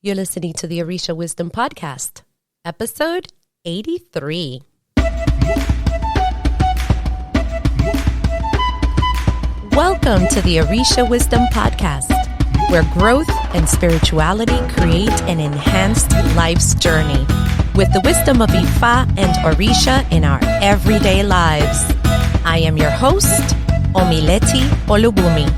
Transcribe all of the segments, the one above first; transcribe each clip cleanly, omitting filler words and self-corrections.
You're listening to the Orisha Wisdom Podcast, episode 83. Welcome to the Orisha Wisdom Podcast, where growth and spirituality create an enhanced life's journey with the wisdom of Ifa and Orisha in our everyday lives. I am your host, Omileti Olubunmi.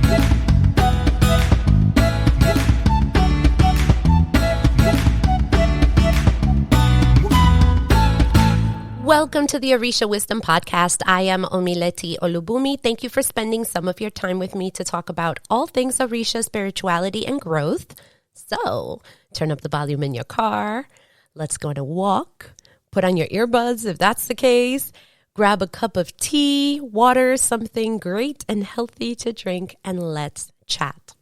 Welcome to the Orisha Wisdom Podcast. I am Omileti Olubunmi. Thank you for spending some of your time with me to talk about all things Orisha, spirituality, and growth. So, turn up the volume in your car. Let's go on a walk. Put on your earbuds if that's the case. Grab a cup of tea, water, something great and healthy to drink, and let's chat.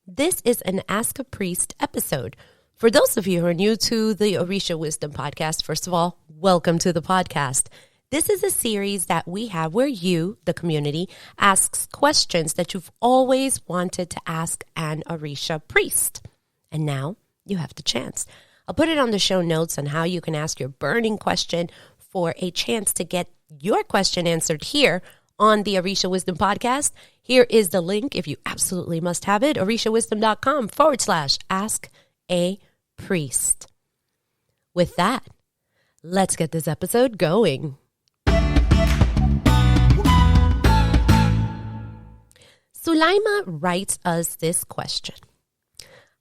This is an Ask a Priest episode. For those of you who are new to the Orisha Wisdom Podcast, first of all, welcome to the podcast. This is a series that we have where you, the community, asks questions that you've always wanted to ask an Orisha priest. And now you have the chance. I'll put it on the show notes on how you can ask your burning question for a chance to get your question answered here on the Orisha Wisdom Podcast. Here is the link if you absolutely must have it, orishawisdom.com/ask a priest. With that, let's get this episode going. Sulaima writes us this question.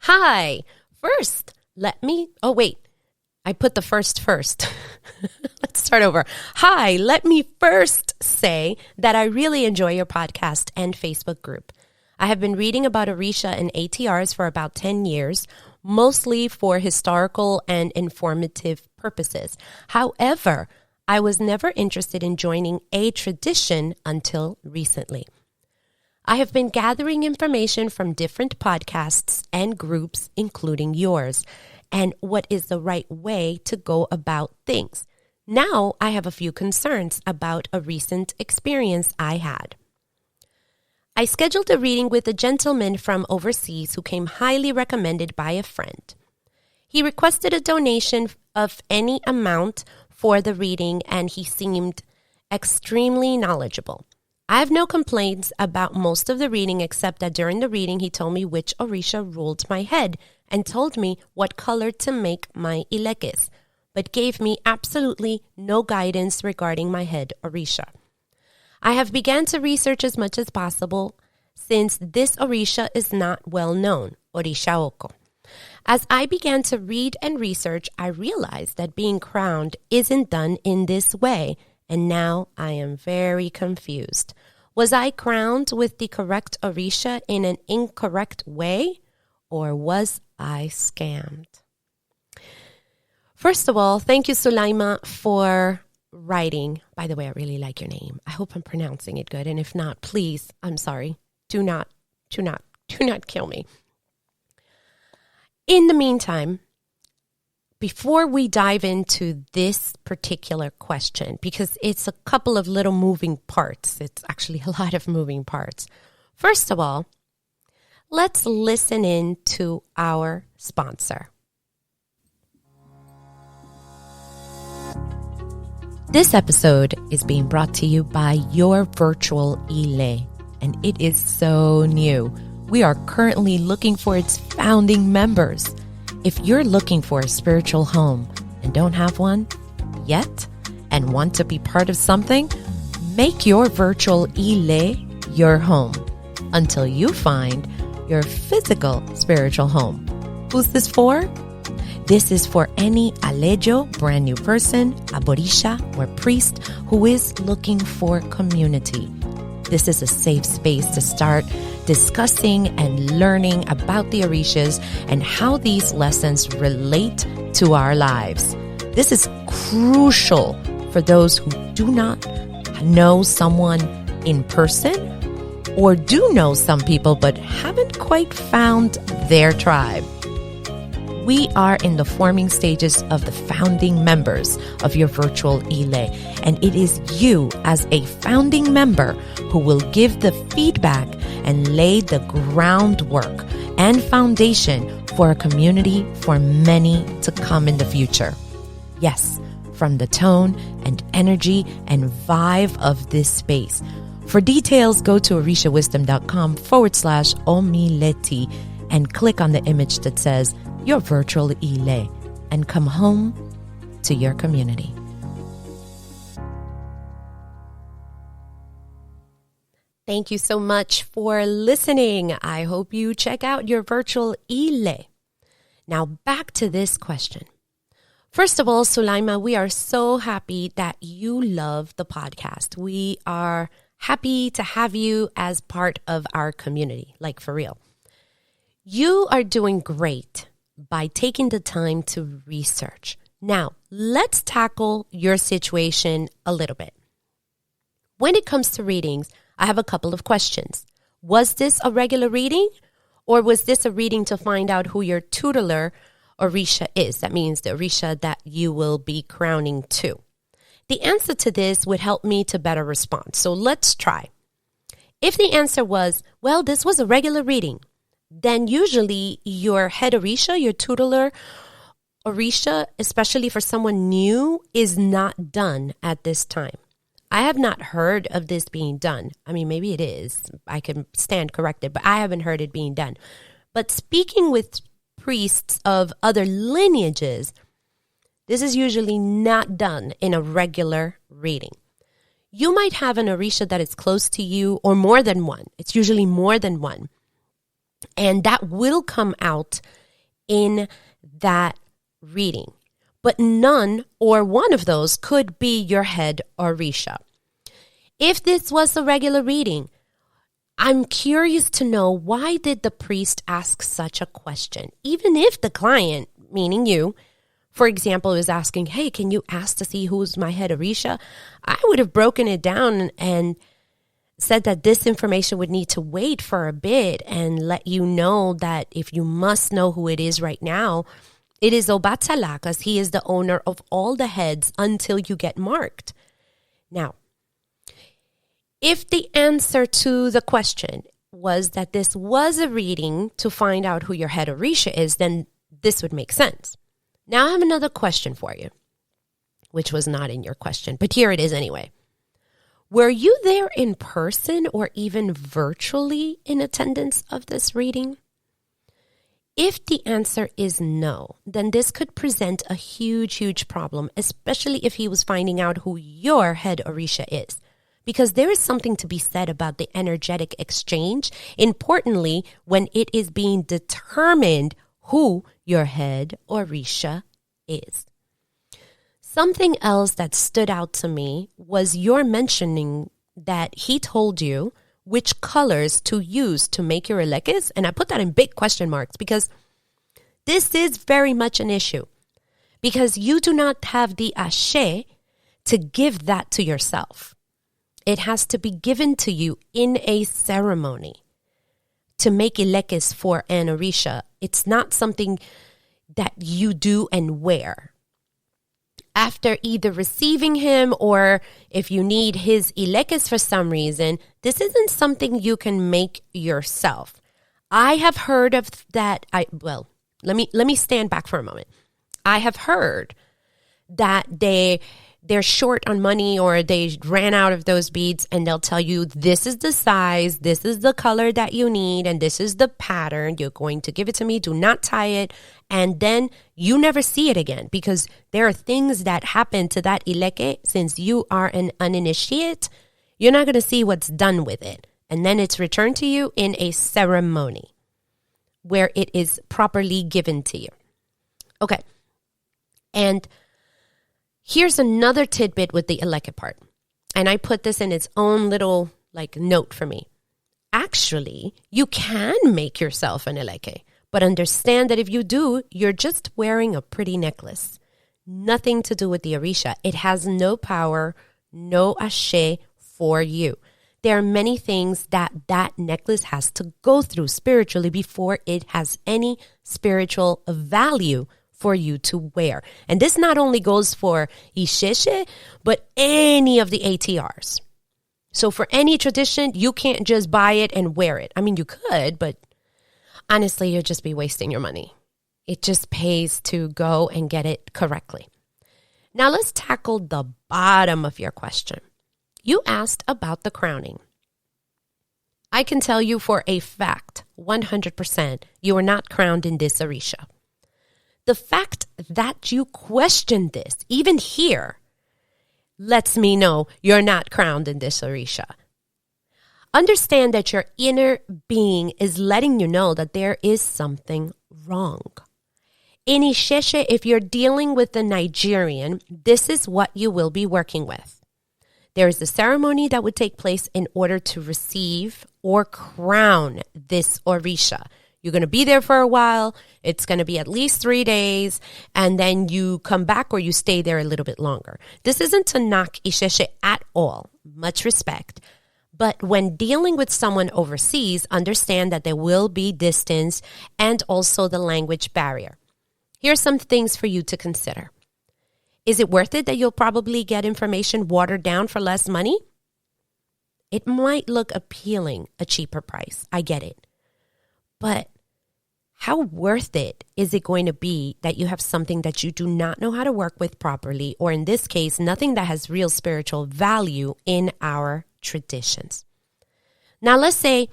Hi, first, I put the first. Let's start over. Hi, let me first say that I really enjoy your podcast and Facebook group. I have been reading about Orisha and ATRs for about 10 years, mostly for historical and informative purposes. However, I was never interested in joining a tradition until recently. I have been gathering information from different podcasts and groups, including yours, and what is the right way to go about things. Now I have a few concerns about a recent experience I had. I scheduled a reading with a gentleman from overseas who came highly recommended by a friend. He requested a donation of any amount for the reading, and he seemed extremely knowledgeable. I have no complaints about most of the reading, except that during the reading, he told me which Orisha ruled my head and told me what color to make my elekes, but gave me absolutely no guidance regarding my head Orisha. I have begun to research as much as possible since this Orisha is not well known, Orisha Oko. As I began to read and research, I realized that being crowned isn't done in this way, and now I am very confused. Was I crowned with the correct Orisha in an incorrect way, or was I scammed? First of all, thank you, Sulaima, for writing. By the way, I really like your name. I hope I'm pronouncing it good. And if not, please, I'm sorry. Do not kill me. In the meantime, before we dive into this particular question, because it's a couple of little moving parts, it's actually a lot of moving parts. First of all, let's listen in to our sponsor. This episode is being brought to you by your virtual Ile, and it is so new. We are currently looking for its founding members. If you're looking for a spiritual home and don't have one yet and want to be part of something, make your virtual Ile your home until you find your physical spiritual home. Who's this for? This is for any alejo, brand new person, aborisha, or priest who is looking for community. This is a safe space to start discussing and learning about the Orishas and how these lessons relate to our lives. This is crucial for those who do not know someone in person or do know some people but haven't quite found their tribe. We are in the forming stages of the founding members of your virtual Ile, and it is you as a founding member who will give the feedback and lay the groundwork and foundation for a community for many to come in the future. Yes, from the tone and energy and vibe of this space. For details, go to orishawisdom.com/Omileti and click on the image that says your virtual ile and come home to your community. Thank you so much for listening. I hope you check out your virtual ile. Now back to this question. First of all, Sulaima, we are so happy that you love the podcast. We are happy to have you as part of our community, like for real. You are doing great by taking the time to research. Now, let's tackle your situation a little bit. When it comes to readings, I have a couple of questions. Was this a regular reading, or was this a reading to find out who your tutelar Orisha is? That means the Orisha that you will be crowning to. The answer to this would help me to better respond. So let's try. If the answer was, well, this was a regular reading, then usually your head Orisha, your tutelar Orisha, especially for someone new, is not done at this time. I have not heard of this being done. I mean, maybe it is. I can stand corrected, but I haven't heard it being done. But speaking with priests of other lineages, this is usually not done in a regular reading. You might have an Orisha that is close to you or more than one. It's usually more than one. And that will come out in that reading. But none or one of those could be your head Orisha. If this was a regular reading, I'm curious to know, why did the priest ask such a question? Even if the client, meaning you, for example, is asking, hey, can you ask to see who's my head Orisha? I would have broken it down and said that this information would need to wait for a bit and let you know that if you must know who it is right now, it is Obatsala, because he is the owner of all the heads until you get marked. Now, if the answer to the question was that this was a reading to find out who your head Orisha is, then this would make sense. Now I have another question for you, which was not in your question, but here it is anyway. Were you there in person or even virtually in attendance of this reading? If the answer is no, then this could present a huge problem, especially if he was finding out who your head Orisha is. Because there is something to be said about the energetic exchange, importantly, when it is being determined who your head Orisha is. Something else that stood out to me was your mentioning that he told you which colors to use to make your elekes. And I put that in big question marks because this is very much an issue. Because you do not have the ashe to give that to yourself. It has to be given to you in a ceremony to make elekes for an Orisha. It's not something that you do and wear. After either receiving him or if you need his elekes for some reason, this isn't something you can make yourself. I have heard of that. Let me stand back for a moment. I have heard that they're short on money or they ran out of those beads and they'll tell you this is the size, this is the color that you need, and this is the pattern. You're going to give it to me. Do not tie it. And then you never see it again because there are things that happen to that ileke. Since you are an uninitiate, you're not going to see what's done with it. And then it's returned to you in a ceremony where it is properly given to you. Okay. And here's another tidbit with the eleke part. And I put this in its own little note for me. Actually, you can make yourself an eleke, but understand that if you do, you're just wearing a pretty necklace. Nothing to do with the Orisha. It has no power, no ashe for you. There are many things that necklace has to go through spiritually before it has any spiritual value for you to wear. And this not only goes for Isheshe, but any of the ATRs. So for any tradition, you can't just buy it and wear it. I mean, you could, but honestly, you'll just be wasting your money. It just pays to go and get it correctly. Now let's tackle the bottom of your question. You asked about the crowning. I can tell you for a fact, 100%, you are not crowned in this Orisha. The fact that you questioned this, even here, lets me know you're not crowned in this Orisha. Understand that your inner being is letting you know that there is something wrong. In Isheshe, if you're dealing with the Nigerian, this is what you will be working with. There is a ceremony that would take place in order to receive or crown this Orisha. You're going to be there for a while. It's going to be at least 3 days. And then you come back or you stay there a little bit longer. This isn't to knock Isheshe at all. Much respect. But when dealing with someone overseas, understand that there will be distance and also the language barrier. Here's some things for you to consider. Is it worth it that you'll probably get information watered down for less money? It might look appealing, a cheaper price. I get it. But how worth it is it going to be that you have something that you do not know how to work with properly, or in this case, nothing that has real spiritual value in our traditions? Now, let's say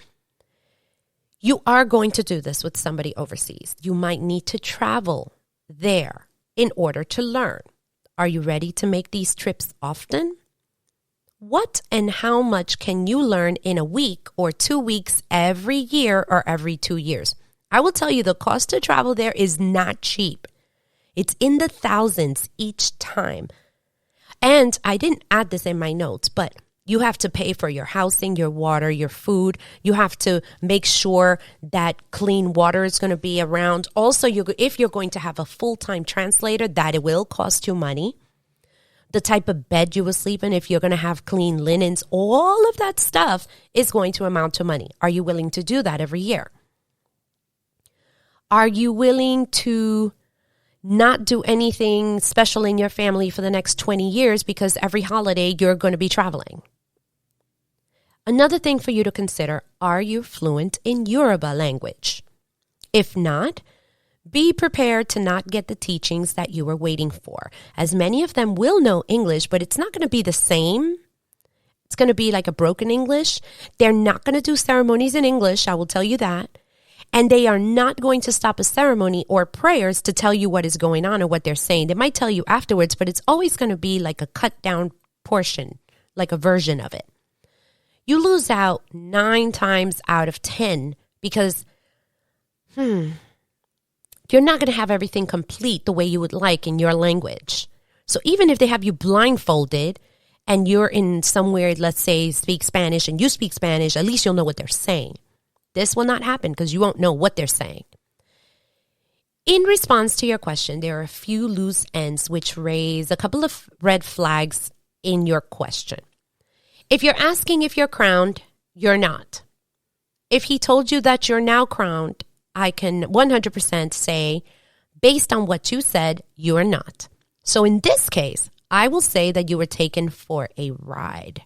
you are going to do this with somebody overseas. You might need to travel there in order to learn. Are you ready to make these trips often? What and how much can you learn in a week or 2 weeks every year or every 2 years? I will tell you the cost to travel there is not cheap. It's in the thousands each time. And I didn't add this in my notes, but you have to pay for your housing, your water, your food. You have to make sure that clean water is going to be around. Also, if you're going to have a full-time translator, that it will cost you money. The type of bed you will sleep in, if you're going to have clean linens, all of that stuff is going to amount to money. Are you willing to do that every year? Are you willing to not do anything special in your family for the next 20 years because every holiday you're going to be traveling? Another thing for you to consider, are you fluent in Yoruba language? If not, be prepared to not get the teachings that you were waiting for, as many of them will know English, but it's not going to be the same. It's going to be like a broken English. They're not going to do ceremonies in English, I will tell you that. And they are not going to stop a ceremony or prayers to tell you what is going on or what they're saying. They might tell you afterwards, but it's always going to be like a cut down portion, like a version of it. You lose out 9 times out of 10 because, you're not going to have everything complete the way you would like in your language. So even if they have you blindfolded and you're in somewhere, let's say, speak Spanish and you speak Spanish, at least you'll know what they're saying. This will not happen because you won't know what they're saying. In response to your question, there are a few loose ends which raise a couple of red flags in your question. If you're asking if you're crowned, you're not. If he told you that you're now crowned, I can 100% say, based on what you said, you are not. So in this case, I will say that you were taken for a ride.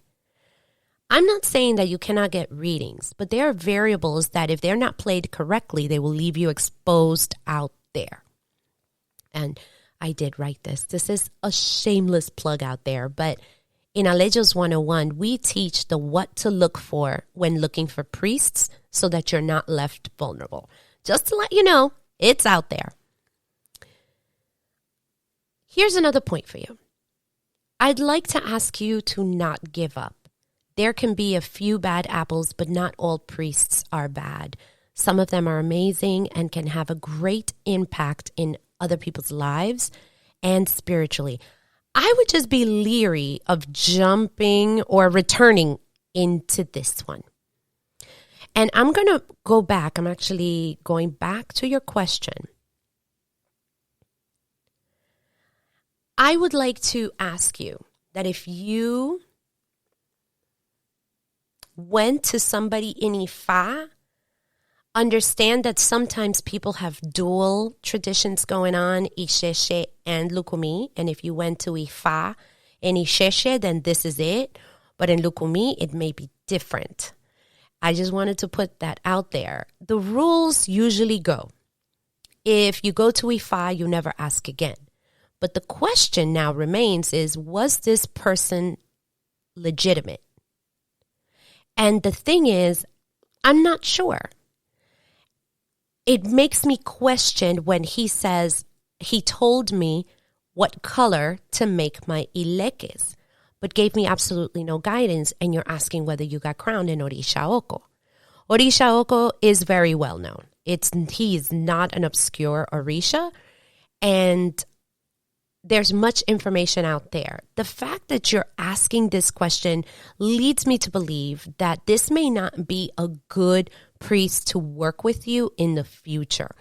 I'm not saying that you cannot get readings, but there are variables that if they're not played correctly, they will leave you exposed out there. And I did write this. This is a shameless plug out there, but in Alejos 101, we teach the what to look for when looking for priests so that you're not left vulnerable. Just to let you know, it's out there. Here's another point for you. I'd like to ask you to not give up. There can be a few bad apples, but not all priests are bad. Some of them are amazing and can have a great impact in other people's lives and spiritually. I would just be leery of jumping or returning into this one. And I'm going to go back. I'm actually going back to your question. I would like to ask you that if you went to somebody in Ifa, understand that sometimes people have dual traditions going on, Isheshe and Lukumi. And if you went to Ifa and Isheshe, then this is it. But in Lukumi, it may be different. I just wanted to put that out there. The rules usually go. If you go to Ifa, you never ask again. But the question now remains is, was this person legitimate? And the thing is, I'm not sure. It makes me question when he says he told me what color to make my elekes, but gave me absolutely no guidance, and you're asking whether you got crowned in Orisha Oko. Orisha Oko is very well known. He is not an obscure Orisha, and there's much information out there. The fact that you're asking this question leads me to believe that this may not be a good priest to work with you in the future.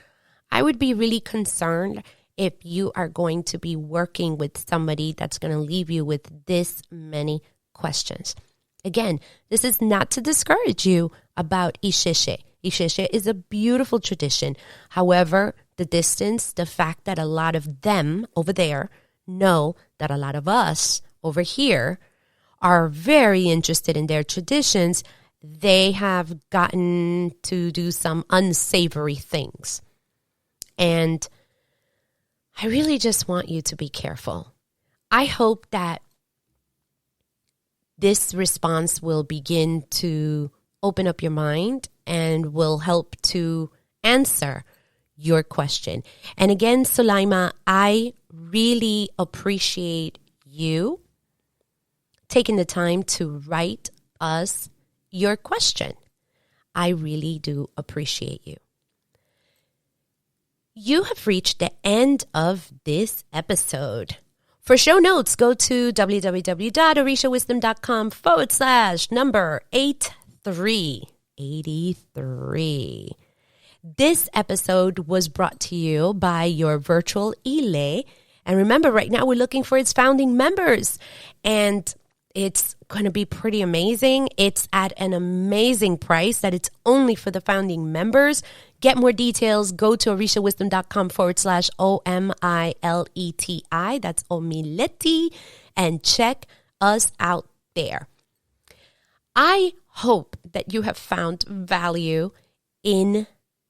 I would be really concerned if you are going to be working with somebody that's going to leave you with this many questions. Again, this is not to discourage you about Isheshe. Isheshe is a beautiful tradition. However, the distance, the fact that a lot of them over there know that a lot of us over here are very interested in their traditions, they have gotten to do some unsavory things. And I really just want you to be careful. I hope that this response will begin to open up your mind and will help to answer your question. And again, Sulaima, I really appreciate you taking the time to write us your question. I really do appreciate you. You have reached the end of this episode. For show notes, go to www.orishawisdom.com/number 83. This episode was brought to you by your virtual Ile. And remember, right now we're looking for its founding members. And it's going to be pretty amazing. It's at an amazing price that it's only for the founding members. Get more details. Go to orishawisdom.com/OMILETI. That's Omileti. And check us out there. I hope that you have found value in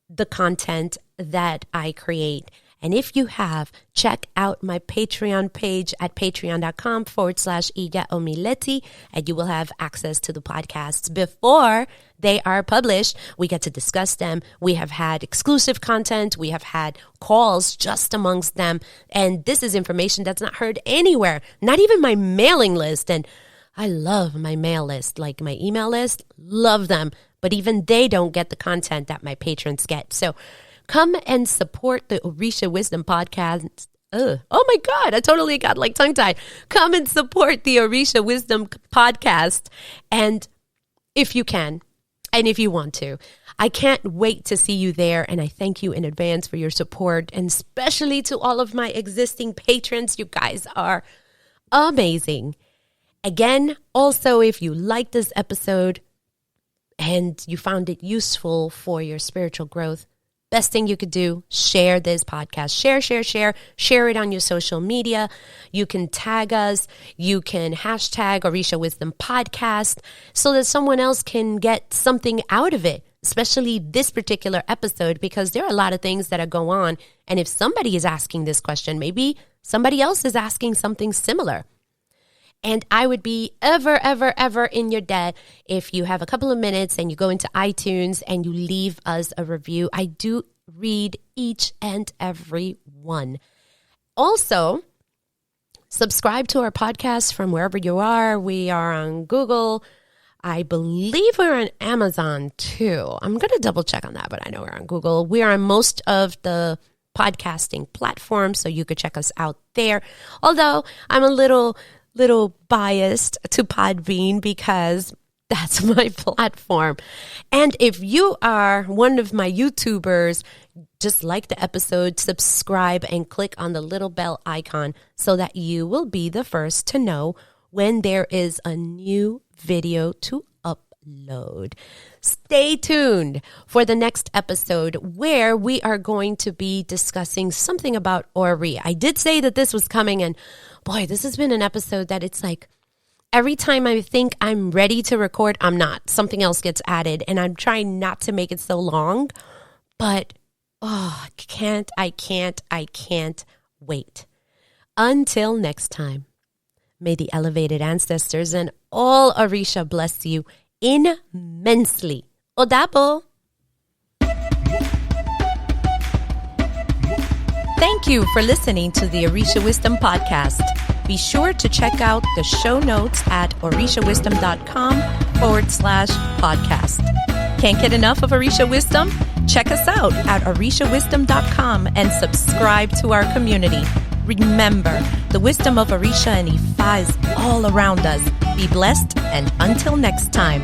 the content that I create. And if you have, check out my Patreon page at patreon.com/Iga Omileti, and you will have access to the podcasts before they are published. We get to discuss them. We have had exclusive content. We have had calls just amongst them. And this is information that's not heard anywhere, not even my mailing list. And I love my mail list, like my email list, love them. But even they don't get the content that my patrons get. So come and support the Orisha Wisdom Podcast. Oh my God, I totally got like tongue-tied. Come and support the Orisha Wisdom Podcast. And if you can, and if you want to, I can't wait to see you there. And I thank you in advance for your support. And especially to all of my existing patrons. You guys are amazing. Again, also, if you like this episode and you found it useful for your spiritual growth, best thing you could do, share this podcast. Share it on your social media. You can tag us. You can hashtag Orisha Wisdom Podcast so that someone else can get something out of it, especially this particular episode, because there are a lot of things that go on. And if somebody is asking this question, maybe somebody else is asking something similar. And I would be ever in your debt if you have a couple of minutes and you go into iTunes and you leave us a review. I do read each and every one. Also, subscribe to our podcast from wherever you are. We are on Google. I believe we're on Amazon too. I'm going to double check on that, but I know we're on Google. We are on most of the podcasting platforms, so you could check us out there. Although I'm a little biased to Podbean because that's my platform. And if you are one of my YouTubers, just like the episode, subscribe and click on the little bell icon so that you will be the first to know when there is a new video to upload. Stay tuned for the next episode where we are going to be discussing something about Ori. I did say that this was coming, and boy, this has been an episode that it's like every time I think I'm ready to record, I'm not. Something else gets added, and I'm trying not to make it so long, but I can't wait. Until next time, may the elevated ancestors and all Orisha bless you immensely. Odabo. Thank you for listening to the Orisha Wisdom Podcast. Be sure to check out the show notes at orishawisdom.com/podcast. Can't get enough of Orisha Wisdom? Check us out at orishawisdom.com and subscribe to our community. Remember, the wisdom of Orisha and Ifa is all around us. Be blessed, and until next time.